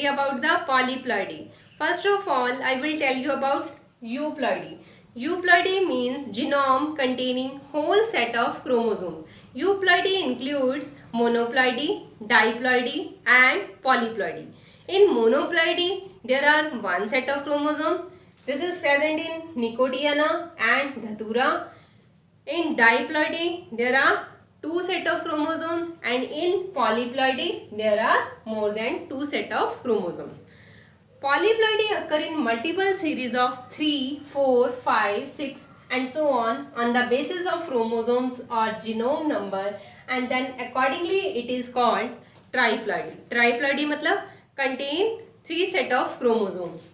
study about the polyploidy. First of all, I will tell you about euploidy. Euploidy means genome containing whole set of chromosomes. Euploidy includes monoploidy, diploidy and polyploidy. In monoploidy, there are one set of chromosome. This is present in Nicotiana and Dhatura. In diploidy, there are two set of chromosomes, and in polyploidy, there are more than two set of chromosomes. Polyploidy occur in multiple series of 3, 4, 5, 6 and so on the basis of chromosomes or genome number, and then accordingly it is called triploidy. Triploidy मतलब contain 3 set of chromosomes.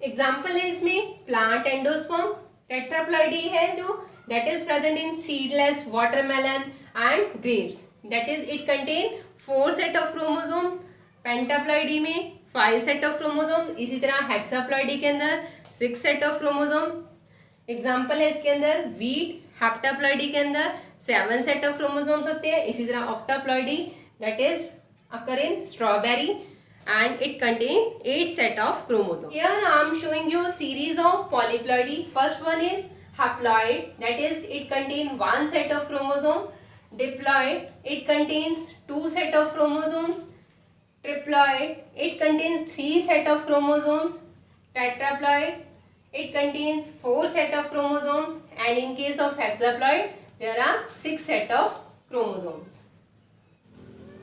Example है इसमें plant endosperm. टेट्राप्लॉइडी है जो that is present in seedless watermelon and grapes. That is it contain 4 set of chromosome. पेंटाप्लॉइडी में 5 set of chromosome. इसी तरह हेक्साप्लॉइडी के अंदर 6 set of chromosome. एग्जाम्पल है इसके अंदर वीट. हेप्टाप्लॉइडी के अंदर 7 set of chromosomes होते हैं. इसी तरह ऑक्टाप्लॉइडी that is occur in strawberry and it contain 8 set of chromosomes. Here I am showing you a series of polyploidy. First one is haploid, that is it contains 1 set of chromosome. Diploid, it contains 2 set of chromosomes. Triploid, it contains 3 set of chromosomes. Tetraploid, it contains 4 set of chromosomes, and in case of hexaploid there are 6 set of chromosomes.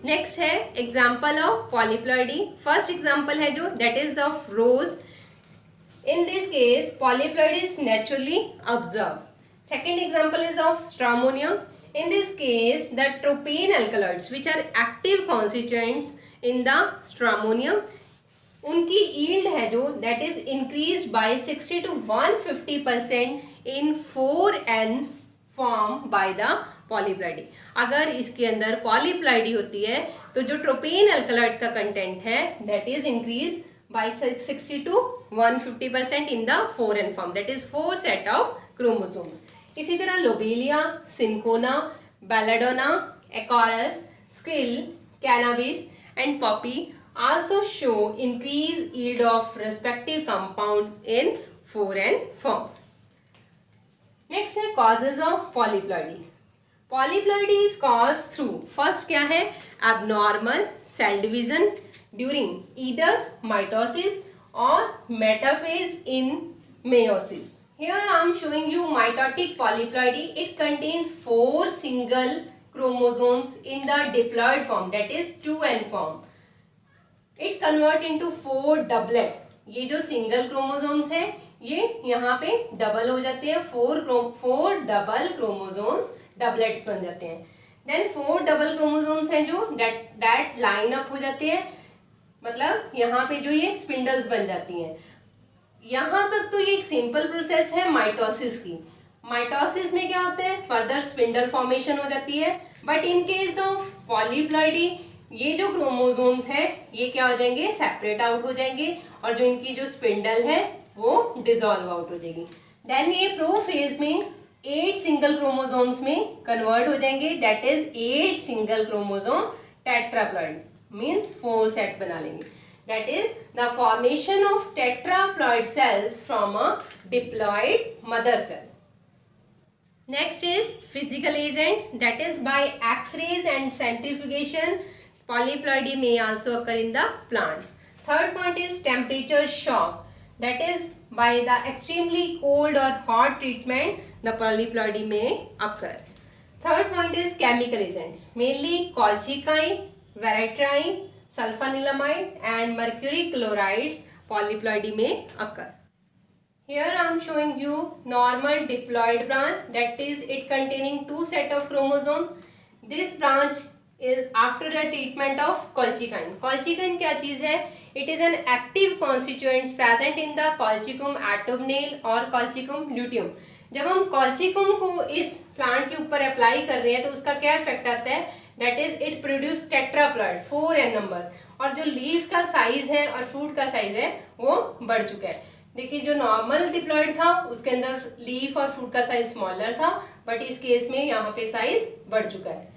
Next है example of polyploidy. First example है जो that is of rose. In this case polyploidy is naturally observe. Second example is of stramonium. In this case the tropane alkaloids which are active constituents in the stramonium, उनकी yield है जो that is increase by 60 to 150% इन 4n form by the polyploidy. अगर इसके अंदर polyploidy होती है तो जो ट्रोपेन अल्कलॉइड्स का कंटेंट है that is increase by 60 to 150% in the 4n form, that is 4 set of chromosomes. इसी तरह lobelia, cinchona, belladonna, acorus, squill, cannabis and poppy also show increase yield of respective compounds in 4n form. Next है causes of polyploidy. Polyploidy is cause through first क्या है abnormal cell division during either mitosis और metaphase in meiosis. Here I am showing you mitotic polyploidy. It contains 4 single chromosomes in the diploid form that is 2n form. It convert into 4 doublet. ये जो single chromosomes है ये यहाँ पे double हो जाते हैं. 4 डबल क्रोमोसोम्स डबलेट्स बन जाते हैं. देन 4 डबल क्रोमोसोम्स हैं जो दैट लाइन अप हो जाते हैं, मतलब यहाँ पे जो ये स्पिंडल्स बन जाती हैं. यहाँ तक तो ये एक सिंपल प्रोसेस है माइटोसिस की. माइटोसिस में क्या होता है फर्दर स्पिंडल फॉर्मेशन हो जाती है. But in case of polyploidy ये जो क्रोमोसोम्स है ये क्या हो जाएंगे सेपरेट आउट हो जाएंगे और जो इनकी जो स्पिंडल है वो डिसॉल्व आउट हो जाएगी. देन ये प्रोफेज में 8 सिंगल क्रोमोसोम्स में कन्वर्ट हो जाएंगे, that is 8 single chromosome tetraploid means 4 set बना लेंगे. That is the formation of tetraploid cells from a diploid mother cell. Next is physical agents that is by X-rays and centrifugation polyploidy may also occur in the plants. Third point is temperature shock, that is by the extremely cold or hot treatment the polyploidy may occur. Third point is chemical agents, mainly colchicine, veratrine, sulfanilamide and mercury chlorides polyploidy may occur. Here I am showing you normal diploid branch, that is it containing 2 set of chromosome. This branch is after the treatment of colchicine. Colchicine क्या चीज है? It is an active constituent present in the colchicum autumnale और colchicum luteum. जब हम colchicum को इस plant के ऊपर अप्लाई कर रहे हैं तो उसका क्या इफेक्ट आता है that is it produce tetraploid 4n number, और जो लीव्स का साइज है और फ्रूट का साइज है वो बढ़ चुका है. देखिए जो नॉर्मल डिप्लॉइड था उसके अंदर लीफ और फ्रूट का साइज स्मॉलर था, बट इस केस में यहाँ पे साइज बढ़ चुका है.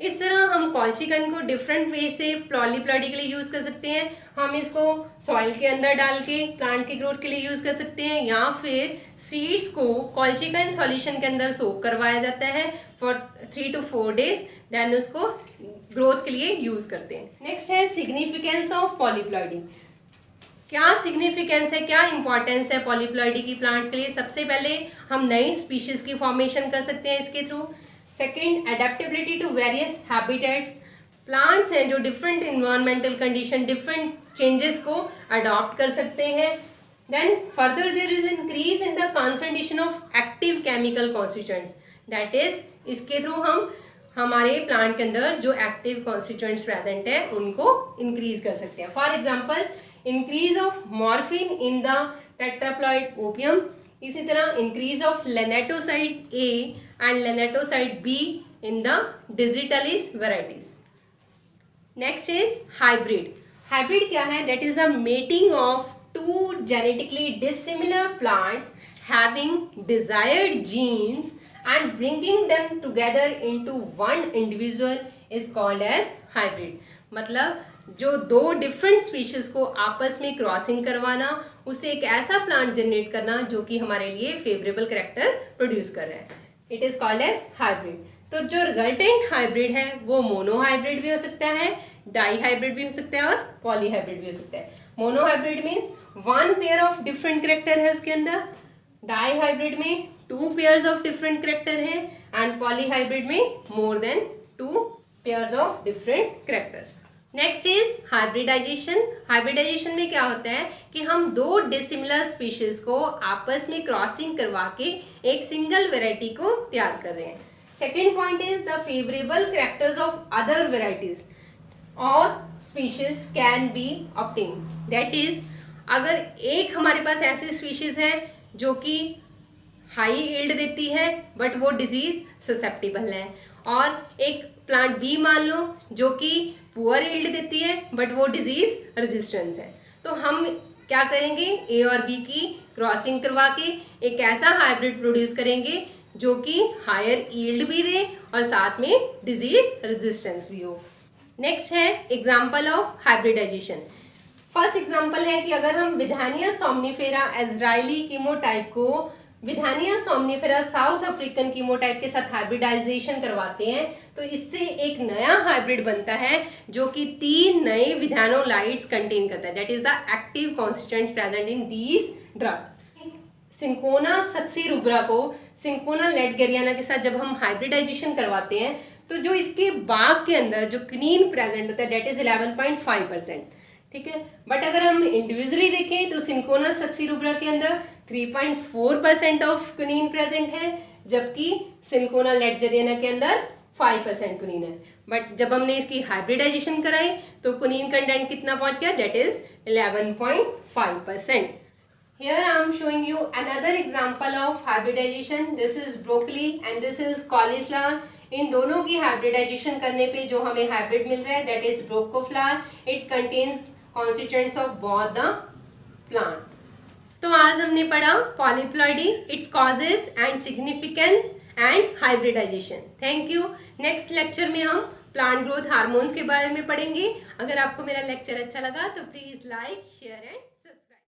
इस तरह हम कॉल्चिकन को डिफरेंट वे से पॉलीप्लॉइडी के लिए यूज़ कर सकते हैं। हम इसको सॉइल के अंदर डाल के प्लांट की ग्रोथ के लिए यूज़ कर सकते हैं, या फिर सीड्स को कॉल्चिकन सॉल्यूशन के अंदर सोक करवाया जाता है फॉर 3 to 4 days, देन उसको ग्रोथ के लिए यूज़ करते हैं। नेक्स्ट है सिग्निफिकेंस ऑफ पॉलीप्लॉइडी। क्या सिग्निफिकेंस है, क्या इंपॉर्टेंस है पॉलीप्लॉइडी की प्लांट्स के लिए? सबसे पहले हम नई स्पीशीज की फॉर्मेशन कर सकते हैं इसके through. Second, adaptability to various habitats. Plants हैं जो different environmental condition, different changes को अडॉप्ट कर सकते हैं। Then further there is increase in the concentration of active chemical constituents, that is इसके थ्रू हम हमारे प्लांट के अंदर जो एक्टिव कॉन्स्टिट्यूएंट्स प्रेजेंट है उनको इंक्रीज कर सकते हैं। For example, increase of morphine in the tetraploid opium, इसी तरह increase of lanatosides A and lanatoside B in the digitalis varieties. Next is hybrid. Hybrid क्या है? That is the mating of two genetically dissimilar plants having desired genes and bringing them together into one individual is called as hybrid। मतलब जो दो different species को आपस में crossing करवाना, उससे एक ऐसा प्लांट जनरेट करना जो कि हमारे लिए फेवरेबल कैरेक्टर प्रोड्यूस कर रहा है, it is called as hybrid. तो जो रिजल्टेंट हाइब्रिड है वो मोनो हाइब्रिड भी हो सकता है, डाई हाइब्रिड भी हो सकता है और पॉली हाइब्रिड भी हो सकता है। Mono hybrid means one pair of different character है उसके अंदर, डाई हाइब्रिड में 2 pairs ऑफ डिफरेंट कैरेक्टर है, एंड पॉली हाइब्रिड में more than 2 pairs of different characters. Next is hybridisation. Hybridisation में क्या होता है कि हम दो डिसिमिलर स्पीशीज को आपस में क्रॉसिंग करवा के एक सिंगल वेराइटी को तैयार कर रहे हैं। Second point is the favourable characters of other varieties और species can be obtain. That is, अगर एक हमारे पास ऐसी स्पीशीज है जो कि हाई यील्ड देती है बट वो डिजीज ससेप्टिबल है, और एक प्लांट बी मान लो जो कि पुअर यील्ड देती है बट वो डिजीज रेजिस्टेंस है, तो हम क्या करेंगे? ए और बी की क्रॉसिंग करवा के एक ऐसा हाइब्रिड प्रोड्यूस करेंगे जो कि हायर यील्ड भी दे और साथ में डिजीज रेजिस्टेंस भी हो। नेक्स्ट है example of hybridisation. First example है कि अगर हम विधानिया सोमनीफेरा इजराइली कीमोटाइप को Withania somnifera South African chemotype के साथ हाइब्रिडाइजेशन करवाते हैं तो इससे एक नया हाइब्रिड बनता है जो कि 3 नए विधानोलाइट्स कंटेन करता है, that is the active constituents present in these drug. Cinchona succirubra को सिंकोना लेटगेरियाना के साथ जब हम हाइब्रिडाइजेशन करवाते हैं तो जो इसके बाग के अंदर जो क्नीन प्रेजेंट होता है दैट इज 11.5%, ठीक है। बट अगर हम इंडिविजुअली देखें तो सिंकोना सक्सी रुब्रा के अंदर 3.4% ऑफ क्नीन प्रेजेंट है, जबकि सिंकोना लेटगेरियाना के अंदर 5% क्नीन है। बट जब हमने इसकी हाइब्रिडाइजेशन कराई तो क्नीन कंटेंट कितना पहुंच गया? That is 11.5%। Here I am showing you another example of hybridization. This is broccoli and this is cauliflower. इन दोनों की हाइब्रिडाइजेशन करने पे जो हमें हाइब्रिड मिल रहा है that is broccoflower. It contains constituents of both the plant. तो आज हमने पढ़ा polyploidy, its causes and significance and hybridization. Thank you. Next lecture में हम प्लांट ग्रोथ हार्मोन्स के बारे में पढ़ेंगे। अगर आपको मेरा लेक्चर अच्छा लगा तो प्लीज लाइक, शेयर एंड